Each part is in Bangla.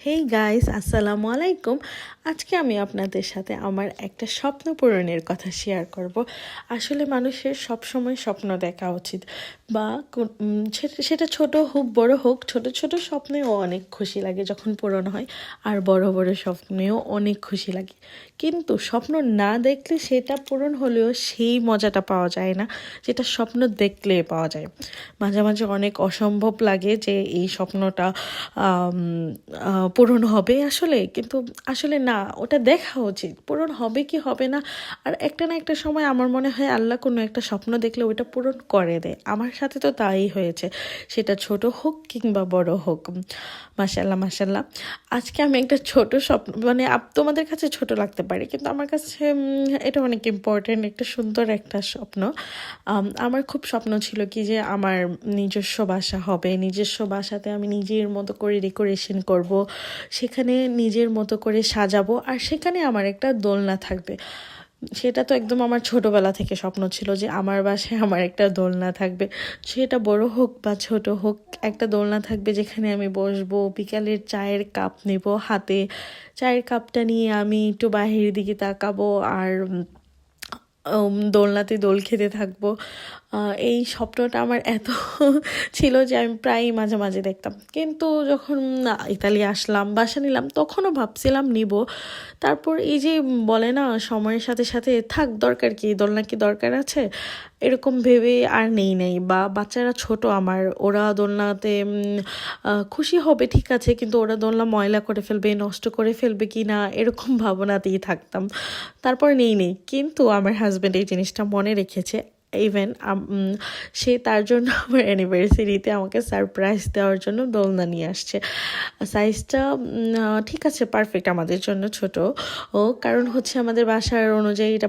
হেই গাইস, আসসালামু আলাইকুম। আজকে আমি আপনাদের সাথে আমার একটা স্বপ্ন পূরণের কথা শেয়ার করব। আসলে মানুষের সব সময় স্বপ্ন দেখা উচিত, বা সেটা ছোট হোক বড় হোক, ছোট ছোট স্বপ্নেও অনেক খুশি লাগে যখন পূরণ হয়, আর বড় বড় স্বপ্নেও অনেক খুশি লাগে। কিন্তু স্বপ্ন না দেখলে সেটা পূরণ হলেও সেই মজাটা পাওয়া যায় না যেটা স্বপ্ন দেখলে পাওয়া যায়। মাঝে মাঝে অনেক অসম্ভব লাগে যে এই স্বপ্নটা পূরণ হবে আসলে, কিন্তু আসলে না, ওটা দেখা উচিত পূরণ হবে কি হবে না। আর একটা না একটা সময় আমার মনে হয় আল্লাহ কোনো একটা স্বপ্ন দেখলে ওইটা পূরণ করে দেয়। আমার সাথে তো তাই হয়েছে, সেটা ছোট হোক কিংবা বড় হোক। মাশাল্লাহ মাশাল্লাহ। আজকে আমি একটা ছোট স্বপ্ন, মানে তোমাদের কাছে ছোট লাগতে পারে, কিন্তু আমার কাছে এটা অনেক ইম্পর্টেন্ট, একটা সুন্দর একটা স্বপ্ন। আমার খুব স্বপ্ন ছিল কি যে আমার নিজস্ব বাসা হবে, নিজস্ব বাসাতে আমি নিজের মতো করে ডেকোরেশন করব, সেখানে নিজের মতো করে সাজাবো, আর সেখানে আমার একটা দোলনা থাকবে। সেটা তো একদম আমার ছোটবেলা থেকে স্বপ্ন ছিল যে আমার বাসায় আমার একটা দোলনা থাকবে। সেটা বড় হোক বা ছোট হোক, একটা দোলনা থাকবে যেখানে আমি বসবো, বিকালের চায়ের কাপ নেব হাতে, চায়ের কাপটা নিয়ে আমি একটু বাহিরের দিকে তাকাবো, আর দোলনাতে দোল খেতে থাকবো। এই স্বপ্নটা আমার এত ছিল যে আমি প্রায়ই মাঝে মাঝে দেখতাম। কিন্তু যখন ইতালি আসলাম, বাসা নিলাম, তখনও ভাবছিলাম নিব। তারপর এই যে বলে না, সময়ের সাথে সাথে থাক, দরকার কি, দোলনা কি দরকার আছে, এরকম ভেবে আর নেই। বা বাচ্চারা ছোট আমার, ওরা দোলনাতে খুশি হবে ঠিক আছে, কিন্তু ওরা দোলনা ময়লা করে ফেলবে, নষ্ট করে ফেলবে কি না, এরকম ভাবনাতেই থাকতাম। তারপর নেই, কিন্তু আমার হাজব্যান্ড এই জিনিসটা মনে রেখেছে। ইভেন সে তার জন্য আমার অ্যানিভার্সারিতে আমাকে সারপ্রাইজ দেওয়ার জন্য দোলনা নিয়ে আসছে। সাইজটা ঠিক আছে, পারফেক্ট আমাদের জন্য, ছোট ও, কারণ হচ্ছে আমাদের বাসার অনুযায়ী এটা।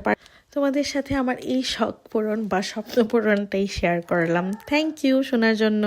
তোমাদের সাথে আমার এই শখ পূরণ বা স্বপ্ন পূরণটাই শেয়ার করলাম। থ্যাংক ইউ শোনার জন্য।